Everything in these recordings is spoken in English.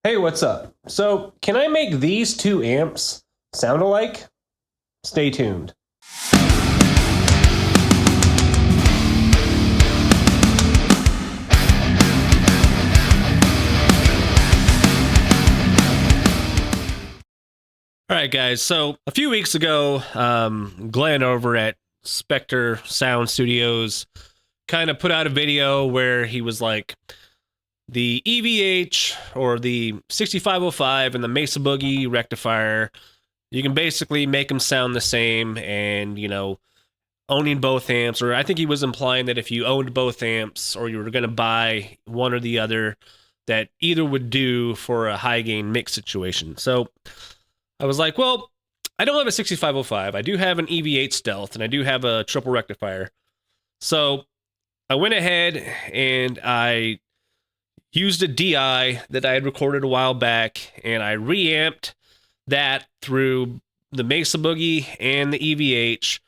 Hey, what's up? So, can I make these two amps sound alike? Stay tuned. All right, guys. So a few weeks ago, Glenn over at Spectre Sound Studios kind of put out a video where he was like, the EVH or the 6505 and the Mesa Boogie rectifier, you can basically make them sound the same, and, you know, owning both amps, or I think he was implying that if you owned both amps or you were going to buy one or the other, that either would do for a high gain mix situation. So I was like, well, I don't have a 6505. I do have an EVH Stealth, and I do have a triple rectifier. So I went ahead and I used a DI that I had recorded a while back, and I reamped that through the Mesa Boogie and the EVH,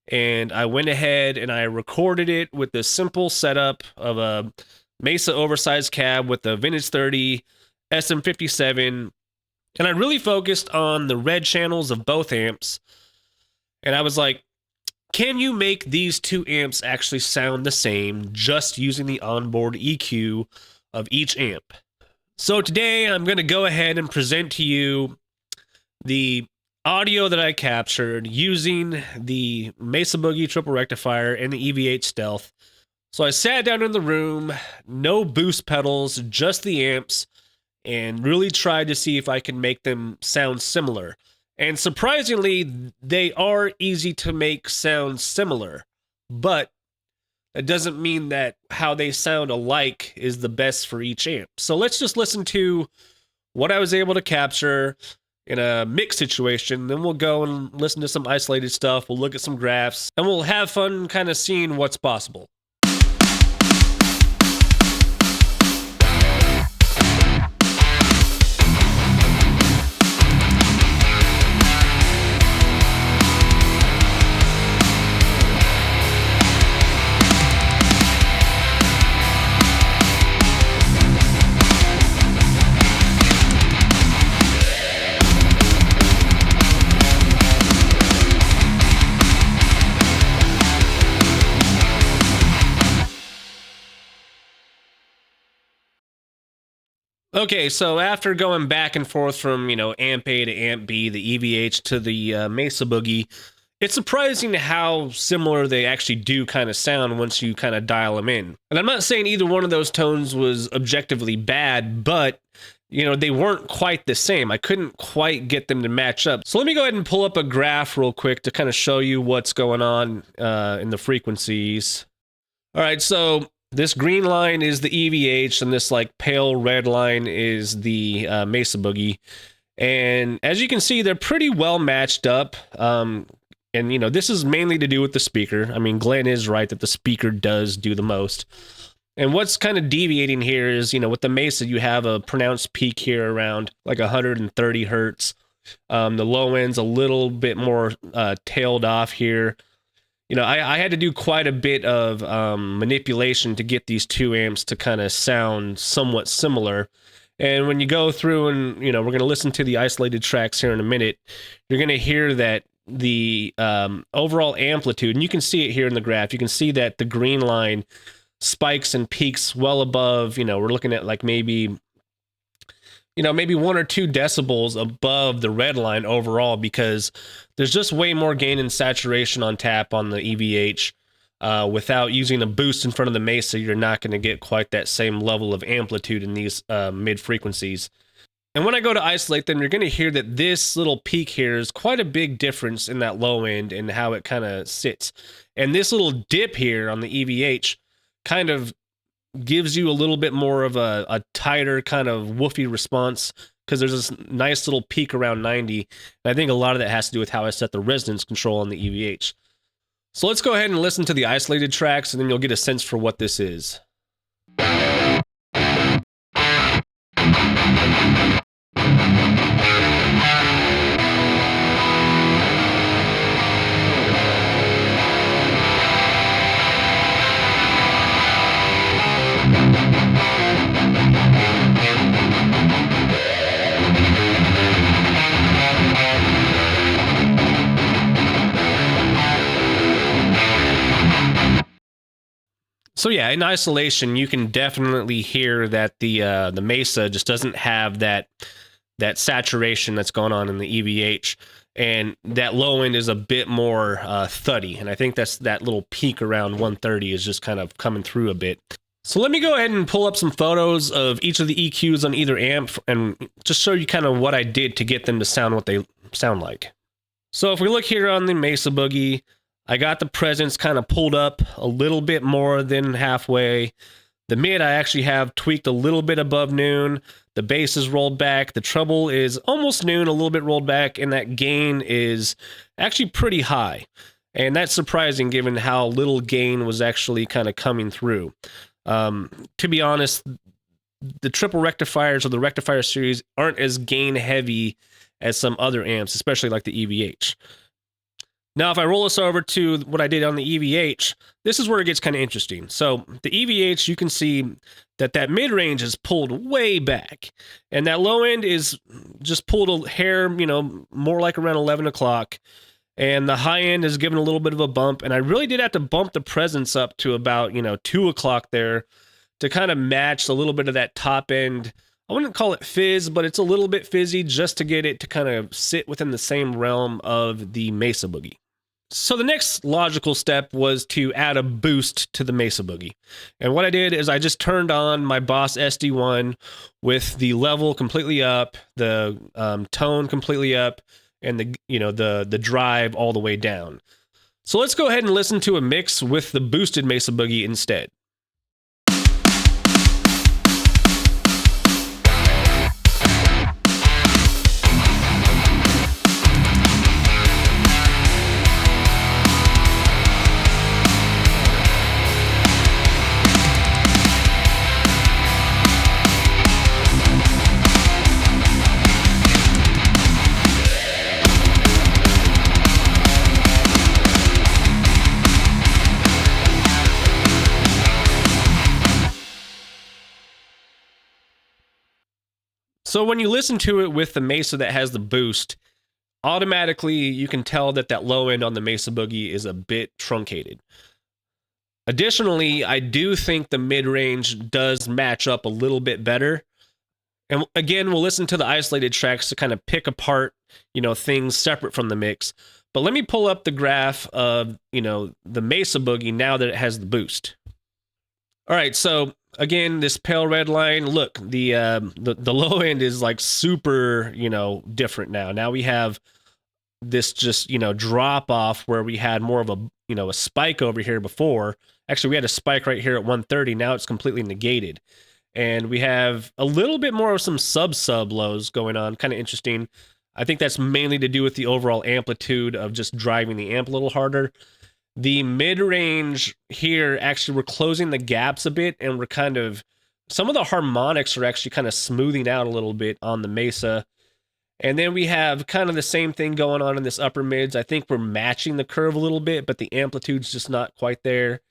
and I went ahead and I recorded it with the simple setup of a Mesa Oversized cab with the Vintage 30 SM57. And I really focused on the red channels of both amps. And I was like, can you make these two amps actually sound the same just using the onboard EQ of each amp? So today I'm going to go ahead and present to you the audio that I captured using the Mesa Boogie triple rectifier and the EVH Stealth. So I sat down in the room, no boost pedals, just the amps, and really tried to see if I can make them sound similar. And surprisingly, they are easy to make sound similar, but it doesn't mean that how they sound alike is the best for each amp. So let's just listen to what I was able to capture in a mix situation, then we'll go and listen to some isolated stuff, we'll look at some graphs, and we'll have fun kind of seeing what's possible. Okay, so after going back and forth from, amp A to amp B, the EVH to the Mesa Boogie, it's surprising how similar they actually do kind of sound once you kind of dial them in. And I'm not saying either one of those tones was objectively bad, but, they weren't quite the same. I couldn't quite get them to match up. So let me go ahead and pull up a graph real quick to kind of show you what's going on in the frequencies. All right, so this green line is the EVH, and this like pale red line is the Mesa Boogie. And as you can see, they're pretty well matched up. And this is mainly to do with the speaker. I mean, Glenn is right that the speaker does do the most. And what's kind of deviating here is, with the Mesa, you have a pronounced peak here around like 130 hertz. The low end's a little bit more tailed off here. I had to do quite a bit of manipulation to get these two amps to kind of sound somewhat similar. And when you go through and, we're going to listen to the isolated tracks here in a minute, you're going to hear that the overall amplitude, and you can see it here in the graph, you can see that the green line spikes and peaks well above, we're looking at like maybe 1 or 2 decibels above the red line overall, because there's just way more gain and saturation on tap on the EVH. Without using a boost in front of the Mesa, you're not going to get quite that same level of amplitude in these mid frequencies. And when I go to isolate them, you're going to hear that this little peak here is quite a big difference in that low end and how it kind of sits. And this little dip here on the EVH kind of gives you a little bit more of a tighter kind of woofy response, because there's this nice little peak around 90. And I think a lot of that has to do with how I set the resonance control on the EVH. So let's go ahead and listen to the isolated tracks, and then you'll get a sense for what this is. So yeah, in isolation, you can definitely hear that the Mesa just doesn't have that saturation that's going on in the EVH, and that low end is a bit more thuddy. And I think that's that little peak around 130 is just kind of coming through a bit. So let me go ahead and pull up some photos of each of the EQs on either amp and just show you kind of what I did to get them to sound what they sound like. So if we look here on the Mesa Boogie, I got the presence kind of pulled up a little bit more than halfway. The mid I actually have tweaked a little bit above noon. The bass is rolled back. The treble is almost noon, a little bit rolled back, and that gain is actually pretty high. And that's surprising given how little gain was actually kind of coming through. To be honest, the triple rectifiers or the rectifier series aren't as gain heavy as some other amps, especially like the EVH. Now, if I roll this over to what I did on the EVH, this is where it gets kind of interesting. So the EVH, you can see that mid-range is pulled way back, and that low end is just pulled a hair, more like around 11 o'clock, and the high end is given a little bit of a bump, and I really did have to bump the presence up to about, 2 o'clock there to kind of match a little bit of that top end. I wouldn't call it fizz, but it's a little bit fizzy just to get it to kind of sit within the same realm of the Mesa Boogie. So the next logical step was to add a boost to the Mesa Boogie. And what I did is I just turned on my Boss SD1 with the level completely up, the tone completely up, and the drive all the way down. So let's go ahead and listen to a mix with the boosted Mesa Boogie instead. So when you listen to it with the Mesa that has the boost, automatically you can tell that low end on the Mesa Boogie is a bit truncated. Additionally, I do think the mid-range does match up a little bit better. And again, we'll listen to the isolated tracks to kind of pick apart, things separate from the mix. But let me pull up the graph of, the Mesa Boogie now that it has the boost. All right, so again, this pale red line, look, the low end is like super, different now. Now we have this just, drop off where we had more of a, a spike over here before. Actually, we had a spike right here at 130. Now it's completely negated. And we have a little bit more of some sub lows going on. Kind of interesting. I think that's mainly to do with the overall amplitude of just driving the amp a little harder. The mid-range here, actually, we're closing the gaps a bit, and we're kind of, some of the harmonics are actually kind of smoothing out a little bit on the Mesa. And then we have kind of the same thing going on in this upper mids. I think we're matching the curve a little bit, but the amplitude's just not quite there.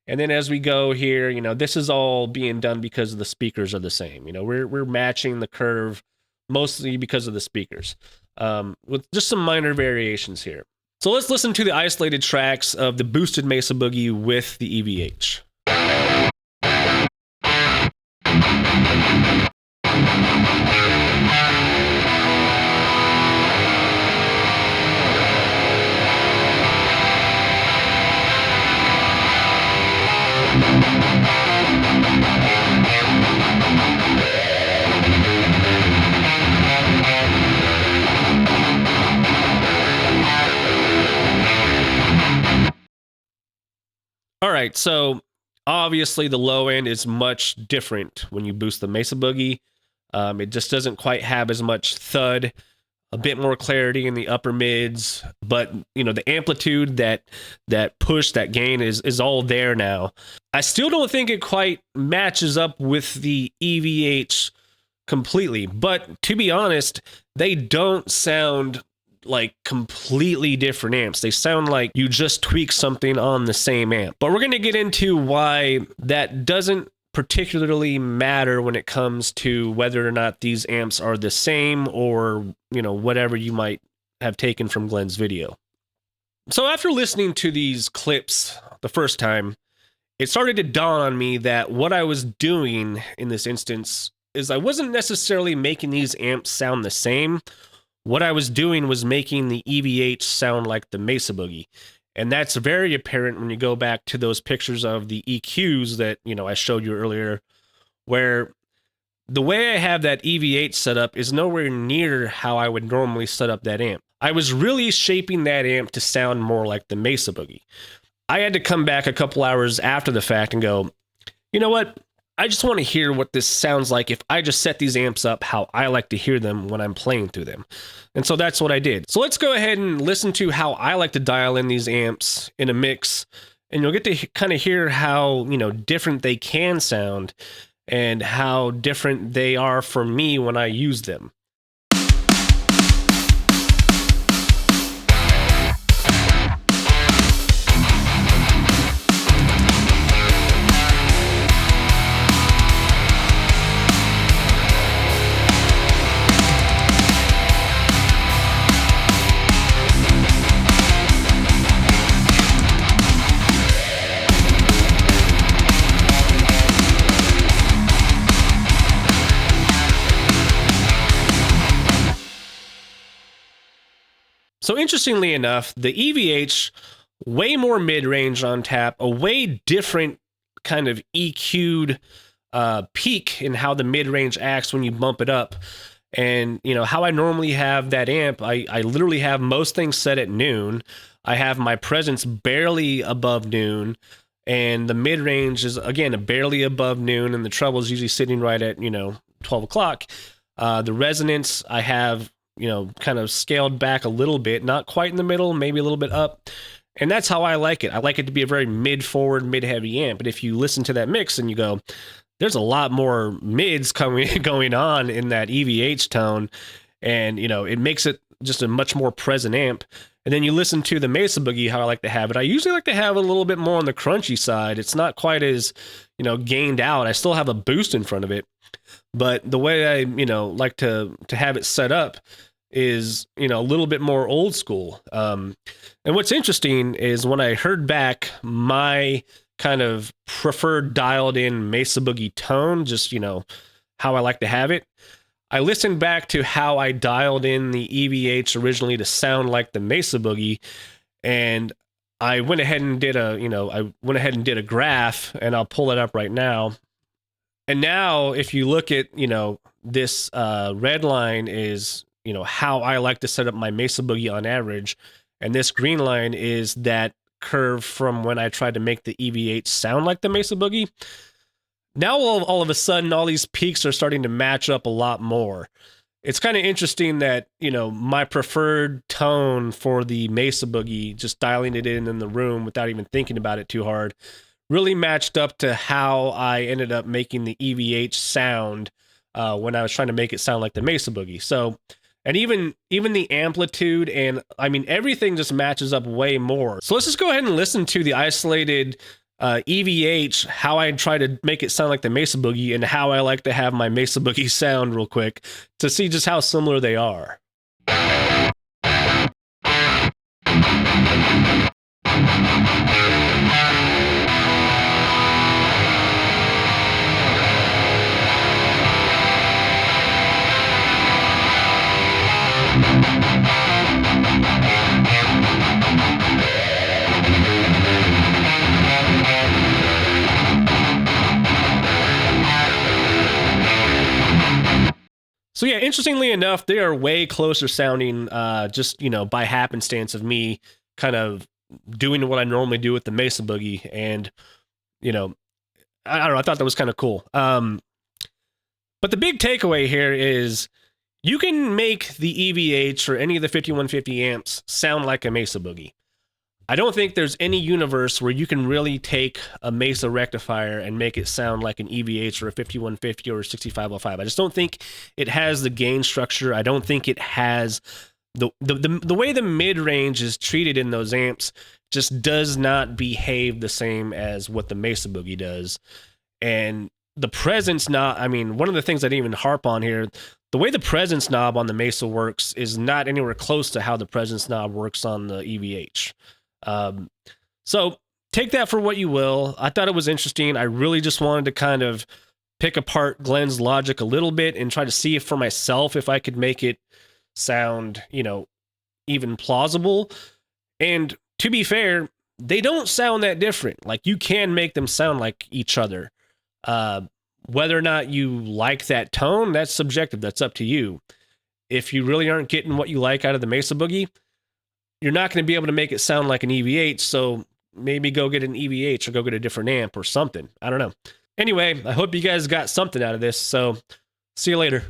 And then as we go here, this is all being done because the speakers are the same. We're matching the curve mostly because of the speakers, with just some minor variations here. So let's listen to the isolated tracks of the boosted Mesa Boogie with the EVH. All right, so obviously the low end is much different when you boost the Mesa Boogie. It just doesn't quite have as much thud, a bit more clarity in the upper mids, but the amplitude, that push, that gain is all there now. I still don't think it quite matches up with the EVH completely, but to be honest, they don't sound like completely different amps. They sound like you just tweak something on the same amp. But we're going to get into why that doesn't particularly matter when it comes to whether or not these amps are the same or, whatever you might have taken from Glenn's video. So after listening to these clips the first time, it started to dawn on me that what I was doing in this instance is I wasn't necessarily making these amps sound the same. What I was doing was making the EVH sound like the Mesa Boogie. And that's very apparent when you go back to those pictures of the EQs that, I showed you earlier, where the way I have that EVH set up is nowhere near how I would normally set up that amp. I was really shaping that amp to sound more like the Mesa Boogie. I had to come back a couple hours after the fact and go, you know what? I just want to hear what this sounds like if I just set these amps up how I like to hear them when I'm playing through them. And so that's what I did. So let's go ahead and listen to how I like to dial in these amps in a mix, and you'll get to kind of hear how, different they can sound and how different they are for me when I use them. So interestingly enough, the EVH, way more mid-range on tap, a way different kind of EQ'd peak in how the mid-range acts when you bump it up. And, how I normally have that amp, I literally have most things set at noon. I have my presence barely above noon, and the mid-range is, again, barely above noon, and the treble is usually sitting right at, 12 o'clock. The resonance I have, kind of scaled back a little bit, not quite in the middle, maybe a little bit up. And that's how I like it. I like it to be a very mid-forward, mid-heavy amp. But if you listen to that mix and you go, there's a lot more mids going on in that EVH tone, and, it makes it just a much more present amp. And then you listen to the Mesa Boogie, how I like to have it. I usually like to have it a little bit more on the crunchy side. It's not quite as, gained out. I still have a boost in front of it. But the way I, like to have it set up is, a little bit more old school. And what's interesting is when I heard back my kind of preferred dialed in Mesa Boogie tone, just, how I like to have it, I listened back to how I dialed in the EVH originally to sound like the Mesa Boogie, and I went ahead and did a graph, and I'll pull it up right now. And now, if you look at, this red line is, how I like to set up my Mesa Boogie on average. And this green line is that curve from when I tried to make the EVH sound like the Mesa Boogie. Now, all of a sudden, all these peaks are starting to match up a lot more. It's kind of interesting that, my preferred tone for the Mesa Boogie, just dialing it in the room without even thinking about it too hard, really matched up to how I ended up making the EVH sound when I was trying to make it sound like the Mesa Boogie. So, and even the amplitude and, everything just matches up way more. So let's just go ahead and listen to the isolated EVH, how I try to make it sound like the Mesa Boogie, and how I like to have my Mesa Boogie sound real quick to see just how similar they are. So yeah, interestingly enough, they are way closer sounding, just, by happenstance of me kind of doing what I normally do with the Mesa Boogie. And, I don't know, I thought that was kind of cool. But the big takeaway here is you can make the EVH or any of the 5150 amps sound like a Mesa Boogie. I don't think there's any universe where you can really take a Mesa Rectifier and make it sound like an EVH or a 5150 or a 6505. I just don't think it has the gain structure. I don't think it has the way the mid-range is treated in those amps just does not behave the same as what the Mesa Boogie does. And the presence knob, one of the things I didn't even harp on here, the way the presence knob on the Mesa works is not anywhere close to how the presence knob works on the EVH. So take that for what you will. I thought it was interesting. I really just wanted to kind of pick apart Glenn's logic a little bit and try to see if for myself if I could make it sound, even plausible. And to be fair, they don't sound that different. Like, you can make them sound like each other. Whether or not you like that tone, that's subjective. That's up to you. If you really aren't getting what you like out of the Mesa Boogie, you're not going to be able to make it sound like an EVH, so maybe go get an EVH or go get a different amp or something. I don't know. Anyway, I hope you guys got something out of this, so see you later.